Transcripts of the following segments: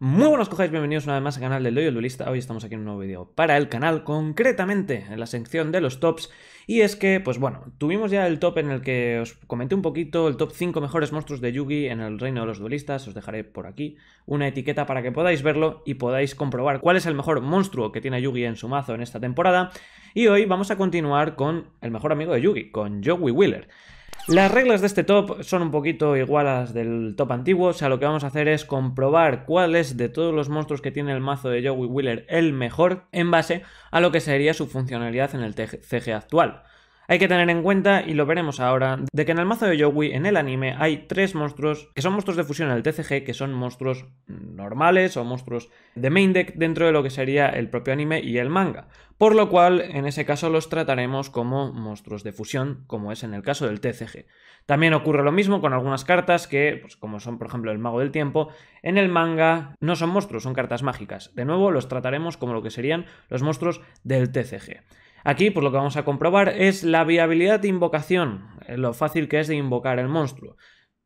Muy buenos cojáis, bienvenidos una vez más al canal del Dojo el Duelista. Hoy estamos aquí en un nuevo vídeo para el canal, concretamente en la sección de los tops. Y es que, pues bueno, tuvimos ya el top en el que os comenté un poquito, el top 5 mejores monstruos de Yugi en el reino de los duelistas. Os dejaré por aquí una etiqueta para que podáis verlo y podáis comprobar cuál es el mejor monstruo que tiene Yugi en su mazo en esta temporada. Y hoy vamos a continuar con el mejor amigo de Yugi, con Yowie Wheeler. Las reglas de este top son un poquito igual a las del top antiguo, o sea, lo que vamos a hacer es comprobar cuál es de todos los monstruos que tiene el mazo de Yowie Wheeler el mejor en base a lo que sería su funcionalidad en el TCG actual. Hay que tener en cuenta, y lo veremos ahora, de que en el mazo de Yowie, en el anime, hay tres monstruos que son monstruos de fusión en el TCG, que son monstruos normales o monstruos de main deck dentro de lo que sería el propio anime y el manga. Por lo cual, en ese caso los trataremos como monstruos de fusión, como es en el caso del TCG. También ocurre lo mismo con algunas cartas que, pues, como son por ejemplo el Mago del Tiempo, en el manga no son monstruos, son cartas mágicas. De nuevo, los trataremos como lo que serían los monstruos del TCG. Aquí, pues lo que vamos a comprobar es la viabilidad de invocación, lo fácil que es de invocar el monstruo,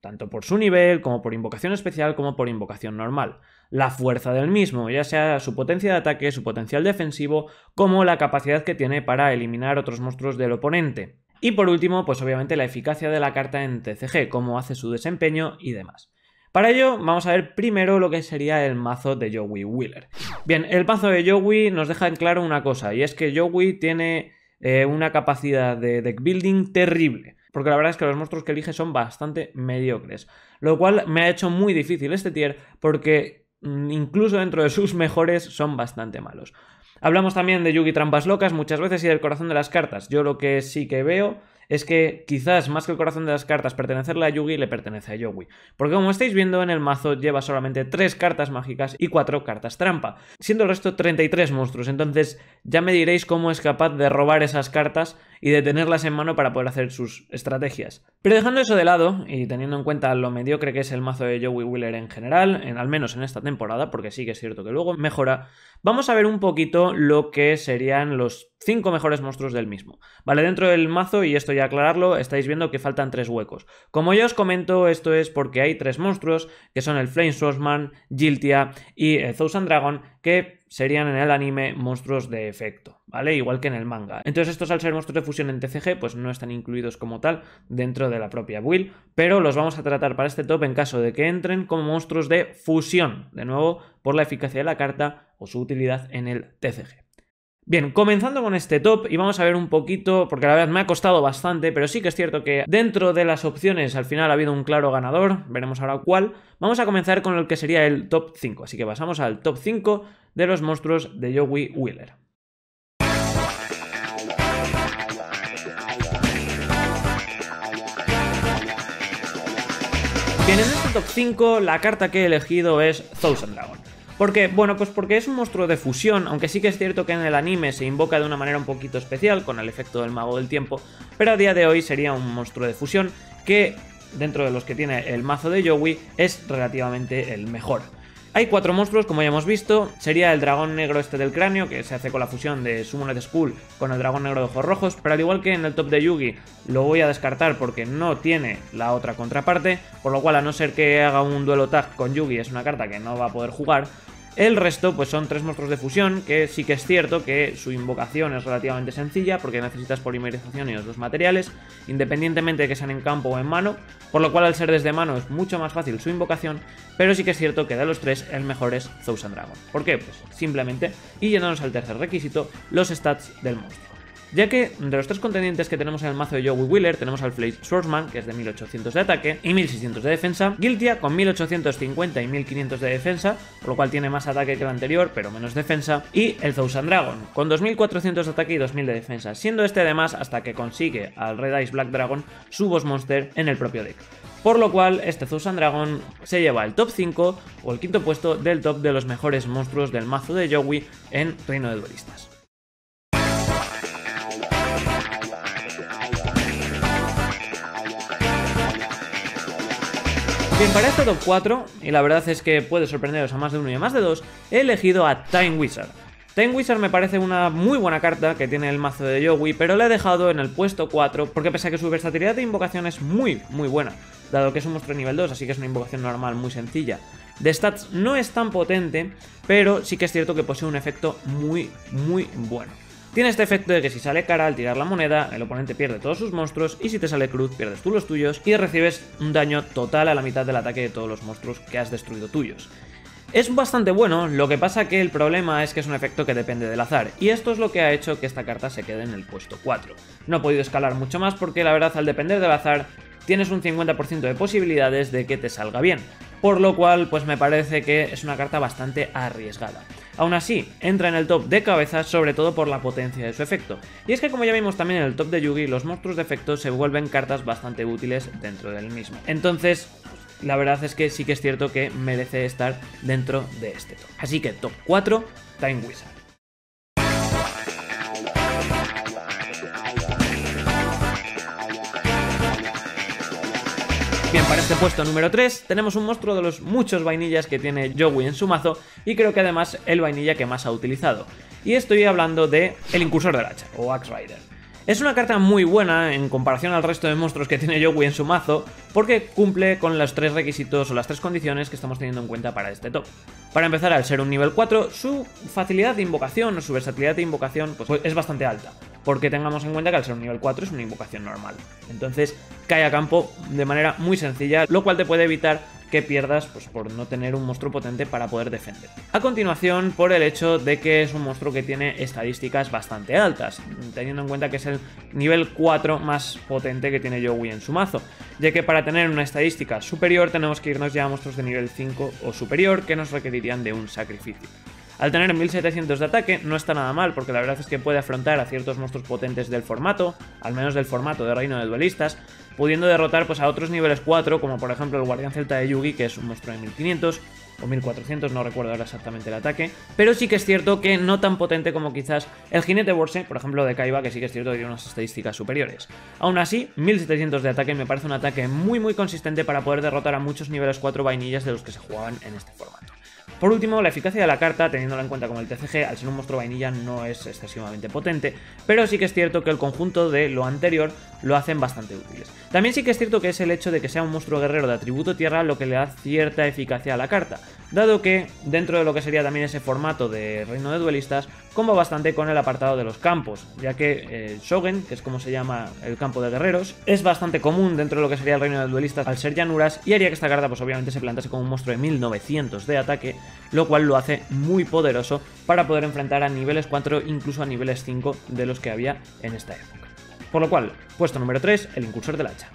tanto por su nivel, como por invocación especial, como por invocación normal. La fuerza del mismo, ya sea su potencia de ataque, su potencial defensivo, como la capacidad que tiene para eliminar otros monstruos del oponente. Y por último, pues obviamente la eficacia de la carta en TCG, cómo hace su desempeño y demás. Para ello, vamos a ver primero lo que sería el mazo de Yowie Wheeler. Bien, el mazo de Yowie nos deja en claro una cosa, y es que Yowie tiene una capacidad de deck building terrible, porque la verdad es que los monstruos que elige son bastante mediocres, lo cual me ha hecho muy difícil este tier, porque incluso dentro de sus mejores son bastante malos. Hablamos también de Yugi Trampas Locas muchas veces y del corazón de las cartas. Yo lo que sí que veo es que quizás más que el corazón de las cartas pertenecerle a Yugi, le pertenece a Yowie. Porque como estáis viendo en el mazo lleva solamente 3 cartas mágicas y 4 cartas trampa, siendo el resto 33 monstruos. Entonces ya me diréis cómo es capaz de robar esas cartas y de tenerlas en mano para poder hacer sus estrategias. Pero dejando eso de lado y teniendo en cuenta lo mediocre que es el mazo de Yowie Wheeler en general, al menos en esta temporada, porque sí que es cierto que luego mejora, vamos a ver un poquito lo que serían los 5 mejores monstruos del mismo. Vale, dentro del mazo, y esto ya aclararlo, estáis viendo que faltan 3 huecos. Como ya os comento, esto es porque hay 3 monstruos, que son el Flame Swordsman, Jiltia y el Thousand Dragon, que serían en el anime monstruos de efecto, ¿vale? Igual que en el manga. Entonces estos, al ser monstruos de fusión en TCG, pues no están incluidos como tal dentro de la propia build, pero los vamos a tratar para este top en caso de que entren como monstruos de fusión, de nuevo por la eficacia de la carta o su utilidad en el TCG. Bien, comenzando con este top, y vamos a ver un poquito, porque la verdad me ha costado bastante, pero sí que es cierto que dentro de las opciones al final ha habido un claro ganador, veremos ahora cuál. Vamos a comenzar con el que sería el top 5, así que pasamos al top 5 de los monstruos de Yowie Wheeler. Bien, en este top 5 la carta que he elegido es Thousand Dragon. ¿Por qué? Bueno, pues porque es un monstruo de fusión, aunque sí que es cierto que en el anime se invoca de una manera un poquito especial, con el efecto del Mago del Tiempo, pero a día de hoy sería un monstruo de fusión que, dentro de los que tiene el mazo de Yowie, es relativamente el mejor. Hay 4 monstruos, como ya hemos visto. Sería el dragón negro este del cráneo, que se hace con la fusión de Summoned Skull con el dragón negro de ojos rojos, pero al igual que en el top de Yugi, lo voy a descartar porque no tiene la otra contraparte, por lo cual, a no ser que haga un duelo tag con Yugi, es una carta que no va a poder jugar. El resto pues son 3 monstruos de fusión, que sí que es cierto que su invocación es relativamente sencilla porque necesitas polimerización y los 2 materiales, independientemente de que sean en campo o en mano, por lo cual al ser desde mano es mucho más fácil su invocación, pero sí que es cierto que de los 3 el mejor es Thousand Dragon. ¿Por qué? Pues simplemente, y yéndonos al tercer requisito, los stats del monstruo. Ya que de los 3 contendientes que tenemos en el mazo de Yowie Wheeler tenemos al Flame Swordsman, que es de 1800 de ataque y 1600 de defensa, Jiltia con 1850 y 1500 de defensa, por lo cual tiene más ataque que el anterior pero menos defensa, y el Thousand Dragon con 2400 de ataque y 2000 de defensa, siendo este además, hasta que consigue al Red Eyes Black Dragon, su boss monster en el propio deck. Por lo cual, este Thousand Dragon se lleva el top 5 o el quinto puesto del top de los mejores monstruos del mazo de Yowie en Reino de Duelistas. Bien, para este top 4, y la verdad es que puede sorprenderos a más de uno y a más de dos, he elegido a Time Wizard. Time Wizard me parece una muy buena carta que tiene el mazo de Yowie, pero la he dejado en el puesto 4 porque pese a que su versatilidad de invocación es muy buena, dado que es un monstruo de nivel 2, así que es una invocación normal muy sencilla, De stats no es tan potente, pero sí que es cierto que posee un efecto muy bueno. Tiene este efecto de que si sale cara al tirar la moneda, el oponente pierde todos sus monstruos, y si te sale cruz pierdes tú los tuyos y recibes un daño total a la mitad del ataque de todos los monstruos que has destruido tuyos. Es bastante bueno, lo que pasa que el problema es que es un efecto que depende del azar, y esto es lo que ha hecho que esta carta se quede en el puesto 4. No he podido escalar mucho más porque la verdad al depender del azar tienes un 50% de posibilidades de que te salga bien, por lo cual pues me parece que es una carta bastante arriesgada. Aún así, entra en el top de cabeza sobre todo por la potencia de su efecto, y es que como ya vimos también en el top de Yugi, los monstruos de efecto se vuelven cartas bastante útiles dentro del mismo. Entonces, la verdad es que sí que es cierto que merece estar dentro de este top. Así que top 4, Time Wizard. Bien, para este puesto número 3 tenemos un monstruo de los muchos vainillas que tiene Yowie en su mazo, y creo que además el vainilla que más ha utilizado. Y estoy hablando de el Incursor del Hacha, o Axe Rider. Es una carta muy buena en comparación al resto de monstruos que tiene Yowie en su mazo, porque cumple con los 3 requisitos o las 3 condiciones que estamos teniendo en cuenta para este top. Para empezar, al ser un nivel 4, su facilidad de invocación o su versatilidad de invocación pues es bastante alta, porque tengamos en cuenta que al ser un nivel 4 es una invocación normal. Entonces cae a campo de manera muy sencilla, lo cual te puede evitar que pierdas pues, por no tener un monstruo potente para poder defender. A continuación, por el hecho de que es un monstruo que tiene estadísticas bastante altas, teniendo en cuenta que es el nivel 4 más potente que tiene Yowie en su mazo, ya que para tener una estadística superior tenemos que irnos ya a monstruos de nivel 5 o superior que nos requerirían de un sacrificio. Al tener 1700 de ataque no está nada mal, porque la verdad es que puede afrontar a ciertos monstruos potentes del formato, al menos del formato de Reino de Duelistas, pudiendo derrotar pues, a otros niveles 4, como por ejemplo el Guardián Celta de Yugi, que es un monstruo de 1500 o 1400, no recuerdo ahora exactamente el ataque, pero sí que es cierto que no tan potente como quizás el Jinete Borse, por ejemplo de Kaiba, que sí que es cierto que tiene unas estadísticas superiores. Aún así, 1700 de ataque me parece un ataque muy consistente para poder derrotar a muchos niveles 4 vainillas de los que se jugaban en este formato. Por último, la eficacia de la carta, teniéndola en cuenta como el TCG, al ser un monstruo vainilla no es excesivamente potente, pero sí que es cierto que el conjunto de lo anterior lo hacen bastante útiles. También sí que es cierto que es el hecho de que sea un monstruo guerrero de atributo tierra lo que le da cierta eficacia a la carta, dado que dentro de lo que sería también ese formato de Reino de Duelistas, comba bastante con el apartado de los campos, ya que Shogun, que es como se llama el campo de guerreros, es bastante común dentro de lo que sería el Reino de Duelistas al ser llanuras, y haría que esta carta pues obviamente se plantase como un monstruo de 1900 de ataque, lo cual lo hace muy poderoso para poder enfrentar a niveles 4, incluso a niveles 5 de los que había en esta época. Por lo cual, puesto número 3, el Incursor del Hacha.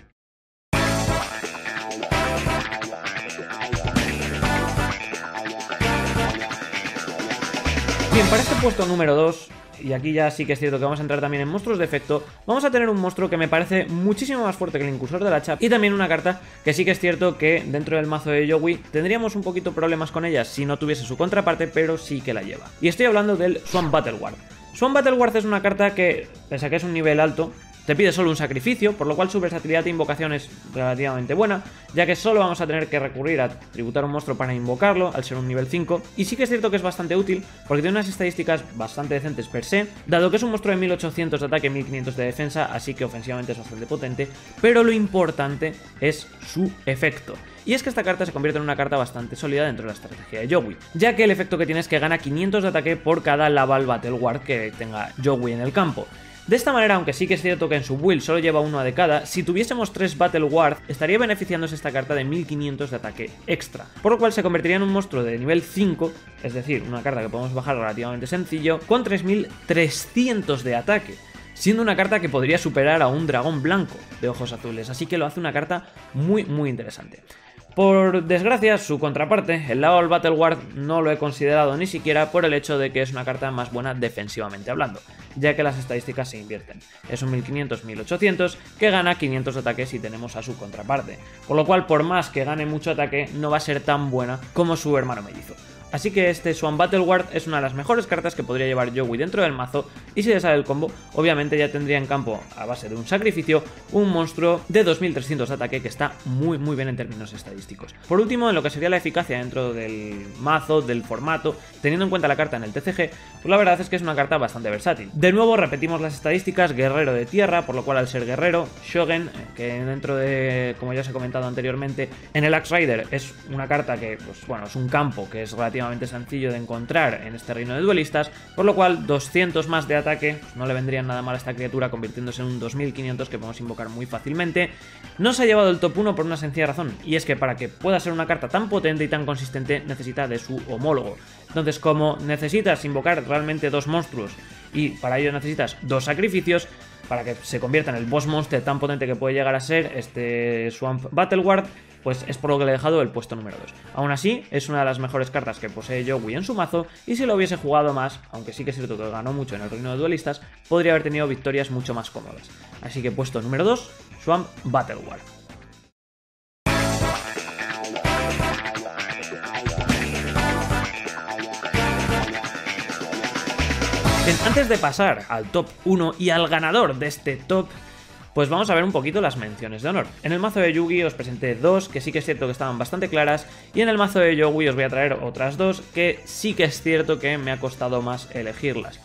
Bien, para este puesto número 2, y aquí ya sí que es cierto que vamos a entrar también en monstruos de efecto, vamos a tener un monstruo que me parece muchísimo más fuerte que el Incursor del Hacha, y también una carta que sí que es cierto que dentro del mazo de Yowie tendríamos un poquito problemas con ella si no tuviese su contraparte, pero sí que la lleva. Y estoy hablando del Swamp Battle Guard. Swamp Battle Guard es una carta que, pese a que es un nivel alto, te pide solo un sacrificio, por lo cual su versatilidad de invocación es relativamente buena, ya que solo vamos a tener que recurrir a tributar un monstruo para invocarlo, al ser un nivel 5, y sí que es cierto que es bastante útil, porque tiene unas estadísticas bastante decentes per se, dado que es un monstruo de 1800 de ataque, 1500 de defensa, así que ofensivamente es bastante potente, pero lo importante es su efecto. Y es que esta carta se convierte en una carta bastante sólida dentro de la estrategia de Yowie, ya que el efecto que tiene es que gana 500 de ataque por cada Laval Battle Guard que tenga Yowie en el campo. De esta manera, aunque sí que es cierto que en su build solo lleva uno de cada, si tuviésemos 3 Battle Guard, estaría beneficiándose esta carta de 1500 de ataque extra, por lo cual se convertiría en un monstruo de nivel 5, es decir, una carta que podemos bajar relativamente sencillo, con 3300 de ataque, siendo una carta que podría superar a un dragón blanco de ojos azules, así que lo hace una carta muy interesante. Por desgracia, su contraparte, el Laval Battle Guard, no lo he considerado ni siquiera por el hecho de que es una carta más buena defensivamente hablando, ya que las estadísticas se invierten. Es un 1500-1800 que gana 500 de ataque si tenemos a su contraparte, por lo cual por más que gane mucho ataque no va a ser tan buena como su hermano mellizo. Así que este Swamp Battleward es una de las mejores cartas que podría llevar Yowie dentro del mazo, y si le sale el combo, obviamente ya tendría en campo, a base de un sacrificio, un monstruo de 2300 de ataque que está muy bien en términos estadísticos. Por último, en lo que sería la eficacia dentro del mazo, del formato, teniendo en cuenta la carta en el TCG, pues la verdad es que es una carta bastante versátil. De nuevo repetimos las estadísticas: guerrero de tierra, por lo cual al ser guerrero, Shogun, que dentro de, como ya os he comentado anteriormente, en el Axe Rider es una carta que, pues bueno, es un campo que es relativamente sencillo de encontrar en este reino de duelistas, por lo cual 200 más de ataque, pues no le vendrían nada mal a esta criatura, convirtiéndose en un 2500 que podemos invocar muy fácilmente. No se ha llevado el top 1 por una sencilla razón, y es que para que pueda ser una carta tan potente y tan consistente necesita de su homólogo. Entonces, como necesitas invocar realmente dos monstruos y para ello necesitas dos sacrificios, para que se convierta en el boss monster tan potente que puede llegar a ser este Swamp Battleward, pues es por lo que le he dejado el puesto número 2. Aún así, es una de las mejores cartas que posee Yowie en su mazo, y si lo hubiese jugado más, aunque sí que es cierto que ganó mucho en el reino de duelistas, podría haber tenido victorias mucho más cómodas. Así que puesto número 2, Swamp Battleward. Bien, antes de pasar al top 1 y al ganador de este top, pues vamos a ver un poquito las menciones de honor. En el mazo de Yugi os presenté dos que sí que es cierto que estaban bastante claras, y en el mazo de Yowie os voy a traer otras dos que sí que es cierto que me ha costado más elegirlas.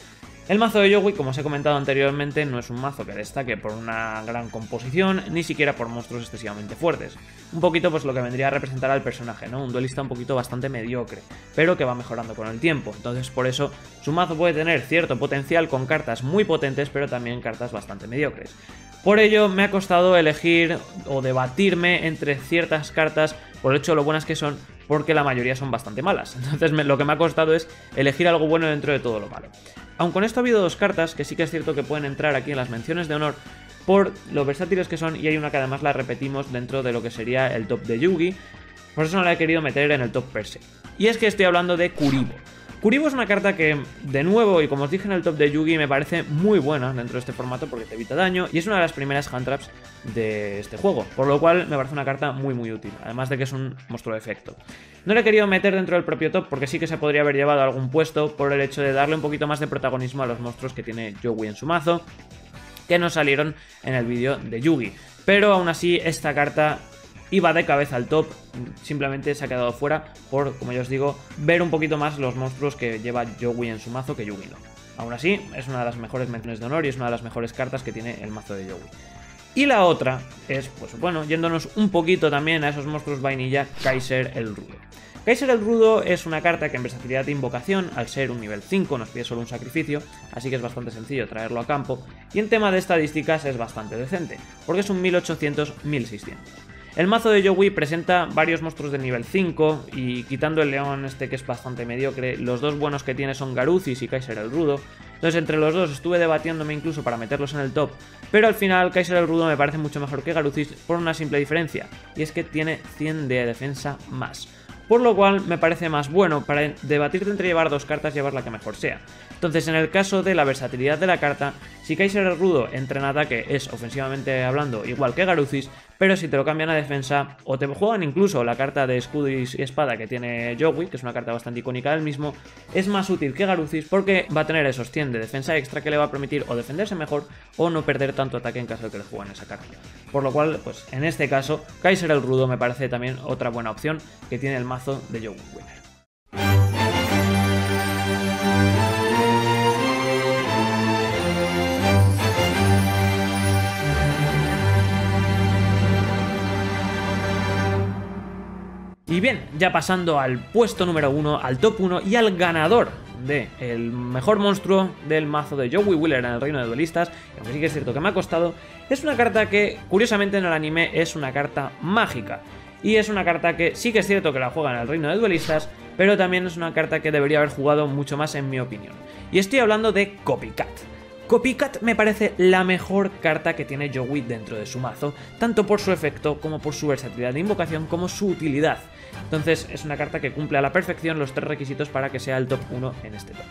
El mazo de Yowie, como os he comentado anteriormente, no es un mazo que destaque por una gran composición, ni siquiera por monstruos excesivamente fuertes. Un poquito pues lo que vendría a representar al personaje, ¿no? Un duelista un poquito bastante mediocre, pero que va mejorando con el tiempo. Entonces por eso su mazo puede tener cierto potencial con cartas muy potentes, pero también cartas bastante mediocres. Por ello me ha costado elegir o debatirme entre ciertas cartas por el hecho de lo buenas que son, porque la mayoría son bastante malas. Entonces lo que me ha costado es elegir algo bueno dentro de todo lo malo. Aun con esto ha habido dos cartas que sí que es cierto que pueden entrar aquí en las menciones de honor por lo versátiles que son, y hay una que además la repetimos dentro de lo que sería el top de Yugi, por eso no la he querido meter en el top per se. Y es que estoy hablando de Kuriboh. Kuriboh es una carta que, de nuevo, y como os dije en el top de Yugi, me parece muy buena dentro de este formato porque te evita daño y es una de las primeras hand traps de este juego, por lo cual me parece una carta muy útil, además de que es un monstruo de efecto. No le he querido meter dentro del propio top porque sí que se podría haber llevado a algún puesto por el hecho de darle un poquito más de protagonismo a los monstruos que tiene Yowie en su mazo, que no salieron en el vídeo de Yugi, pero aún así esta carta iba de cabeza al top, simplemente se ha quedado fuera por, como ya os digo, ver un poquito más los monstruos que lleva Yowie en su mazo que Yugi no. Aún así, es una de las mejores menciones de honor y es una de las mejores cartas que tiene el mazo de Yowie. Y la otra es, pues bueno, yéndonos un poquito también a esos monstruos vainilla, Kaiser el Rudo. Kaiser el Rudo es una carta que en versatilidad de invocación, al ser un nivel 5, nos pide solo un sacrificio, así que es bastante sencillo traerlo a campo, y en tema de estadísticas es bastante decente, porque es un 1800-1600. El mazo de Yowie presenta varios monstruos de nivel 5 y quitando el león este que es bastante mediocre, los dos buenos que tiene son Garuzis y Kaiser el Rudo. Entonces entre los dos estuve debatiéndome incluso para meterlos en el top, pero al final Kaiser el Rudo me parece mucho mejor que Garuzis por una simple diferencia, y es que tiene 100 de defensa más. Por lo cual me parece más bueno para debatirte entre llevar dos cartas, llevar la que mejor sea. Entonces en el caso de la versatilidad de la carta, si Kaiser el Rudo entra en ataque es ofensivamente hablando igual que Garuzis, pero si te lo cambian a defensa o te juegan incluso la carta de escudo y espada que tiene Yowie, que es una carta bastante icónica del mismo, es más útil que Garuzis porque va a tener esos 100 de defensa extra que le va a permitir o defenderse mejor o no perder tanto ataque en caso de que le jueguen esa carta. Por lo cual, pues en este caso, Kaiser el Rudo me parece también otra buena opción que tiene el mazo de Yowie Winner. Y bien, ya pasando al puesto número 1, al top 1 y al ganador del mejor monstruo del mazo de Yowie Wheeler en el reino de duelistas, aunque sí que es cierto que me ha costado, es una carta que curiosamente en el anime es una carta mágica. Y es una carta que sí que es cierto que la juega en el reino de duelistas, pero también es una carta que debería haber jugado mucho más en mi opinión. Y estoy hablando de Copycat. Copycat me parece la mejor carta que tiene Yowie dentro de su mazo, tanto por su efecto como por su versatilidad de invocación como su utilidad. Entonces es una carta que cumple a la perfección los tres requisitos para que sea el top 1 en este top.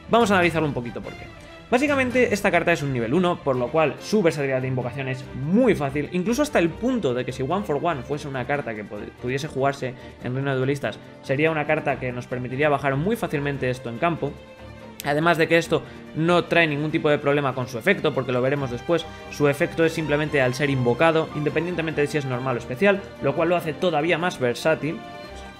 Vamos a analizarlo un poquito por qué. Básicamente esta carta es un nivel 1, por lo cual su versatilidad de invocación es muy fácil, incluso hasta el punto de que si One for One fuese una carta que pudiese jugarse en Reino de Duelistas, sería una carta que nos permitiría bajar muy fácilmente esto en campo. Además de que esto no trae ningún tipo de problema con su efecto, porque lo veremos después, su efecto es simplemente al ser invocado, independientemente de si es normal o especial, lo cual lo hace todavía más versátil.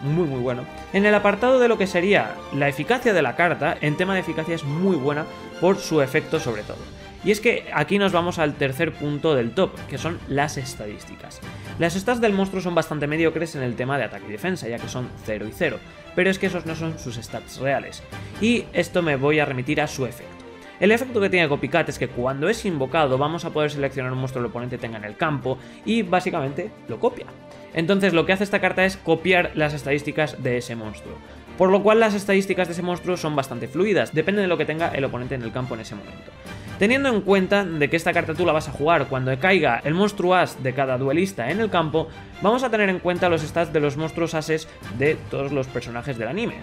Muy bueno. En el apartado de lo que sería la eficacia de la carta, en tema de eficacia es muy buena por su efecto sobre todo. Y es que aquí nos vamos al tercer punto del top, que son las estadísticas. Las stats del monstruo son bastante mediocres en el tema de ataque y defensa, ya que son 0 y 0, pero es que esos no son sus stats reales. Y esto me voy a remitir a su efecto. El efecto que tiene Copycat es que cuando es invocado vamos a poder seleccionar un monstruo que el oponente tenga en el campo y básicamente lo copia. Entonces lo que hace esta carta es copiar las estadísticas de ese monstruo. Por lo cual las estadísticas de ese monstruo son bastante fluidas, depende de lo que tenga el oponente en el campo en ese momento. Teniendo en cuenta de que esta carta tú la vas a jugar cuando caiga el monstruo as de cada duelista en el campo, vamos a tener en cuenta los stats de los monstruos ases de todos los personajes del anime.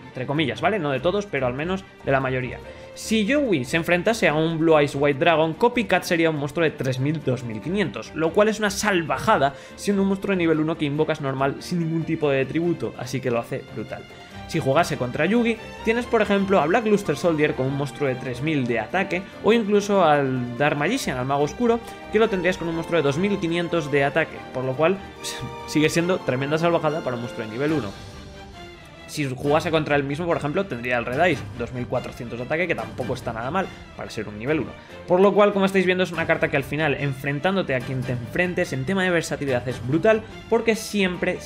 Entre comillas, ¿vale? No de todos, pero al menos de la mayoría. Si Joey se enfrentase a un Blue Eyes White Dragon, Copycat sería un monstruo de 3000-2500, lo cual es una salvajada siendo un monstruo de nivel 1 que invocas normal sin ningún tipo de tributo, así que lo hace brutal. Si jugase contra Yugi, tienes por ejemplo a Black Luster Soldier con un monstruo de 3000 de ataque, o incluso al Dark Magician, al Mago Oscuro, que lo tendrías con un monstruo de 2500 de ataque, por lo cual sigue siendo tremenda salvajada para un monstruo de nivel 1. Si jugase contra él mismo, por ejemplo, tendría el Red Ice, 2400 de ataque, que tampoco está nada mal para ser un nivel 1. Por lo cual, como estáis viendo, es una carta que al final, enfrentándote a quien te enfrentes, en tema de versatilidad es brutal, porque siempre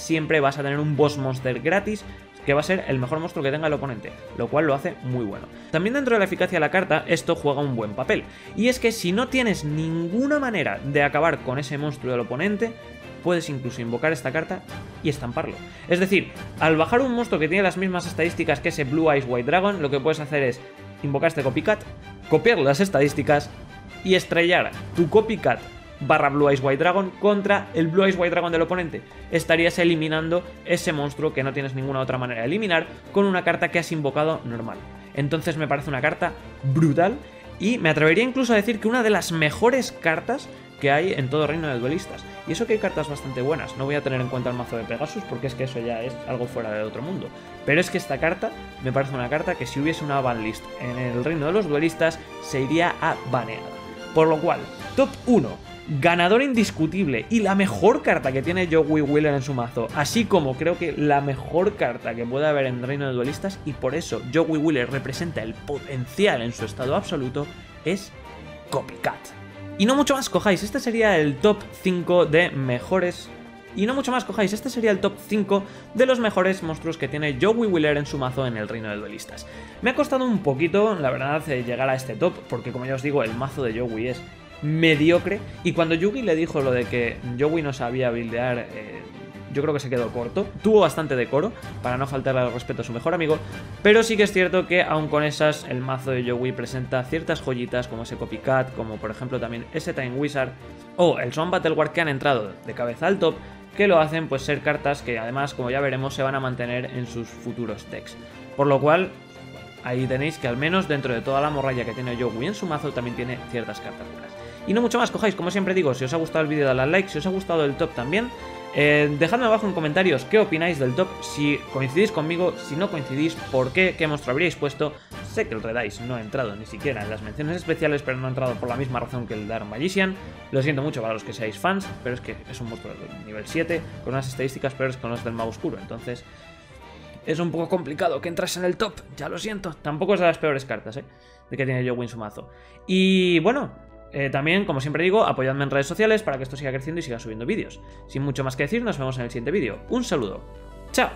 vas a tener un boss monster gratis, que va a ser el mejor monstruo que tenga el oponente, lo cual lo hace muy bueno. También dentro de la eficacia de la carta, esto juega un buen papel, y es que si no tienes ninguna manera de acabar con ese monstruo del oponente, puedes incluso invocar esta carta y estamparlo. Es decir, al bajar un monstruo que tiene las mismas estadísticas que ese Blue Eyes White Dragon, lo que puedes hacer es invocar este Copycat, copiar las estadísticas y estrellar tu Copycat / Blue Eyes White Dragon contra el Blue Eyes White Dragon del oponente. Estarías eliminando ese monstruo que no tienes ninguna otra manera de eliminar con una carta que has invocado normal. Entonces me parece una carta brutal y me atrevería incluso a decir que una de las mejores cartas que hay en todo Reino de Duelistas. Y eso que hay cartas bastante buenas. No voy a tener en cuenta el mazo de Pegasus porque es que eso ya es algo fuera de otro mundo. Pero es que esta carta me parece una carta que si hubiese una banlist en el Reino de los Duelistas se iría a baneada. Por lo cual, top 1, ganador indiscutible y la mejor carta que tiene Joey Wheeler en su mazo, así como creo que la mejor carta que puede haber en Reino de Duelistas, y por eso Joey Wheeler representa el potencial en su estado absoluto, es Copycat. Y no mucho más cojáis, este sería el top 5 de mejores... Y no mucho más cojáis, este sería el top 5 de los mejores monstruos que tiene Joey Wheeler en su mazo en el Reino de Duelistas. Me ha costado un poquito, la verdad, llegar a este top, porque como ya os digo, el mazo de Joey es mediocre, y cuando Yugi le dijo lo de que Joey no sabía buildear, yo creo que se quedó corto. Tuvo bastante decoro, para no faltarle al respeto a su mejor amigo, pero sí que es cierto que aun con esas, el mazo de Joey presenta ciertas joyitas como ese Copycat, como por ejemplo también ese Time Wizard, o el Swan Battle War que han entrado de cabeza al top, que lo hacen pues ser cartas que además, como ya veremos, se van a mantener en sus futuros decks. Por lo cual, ahí tenéis que al menos dentro de toda la morralla que tiene Joey en su mazo, también tiene ciertas cartas buenas. Y no mucho más, cojáis, como siempre digo, si os ha gustado el vídeo dadle al like, si os ha gustado el top también, dejadme abajo en comentarios qué opináis del top, si coincidís conmigo, si no coincidís, por qué monstruo habríais puesto. Sé que el Red Ice no ha entrado ni siquiera en las menciones especiales, pero no ha entrado por la misma razón que el Dark Magician. Lo siento mucho para los que seáis fans, pero es que es un monstruo de nivel 7, con unas estadísticas peores que las del Mago Oscuro, entonces es un poco complicado que entrase en el top, ya lo siento. Tampoco es de las peores cartas, de que tiene Joey en su mazo. Y bueno... también, como siempre digo, apoyadme en redes sociales para que esto siga creciendo y siga subiendo vídeos. Sin mucho más que decir, nos vemos en el siguiente vídeo. Un saludo. ¡Chao!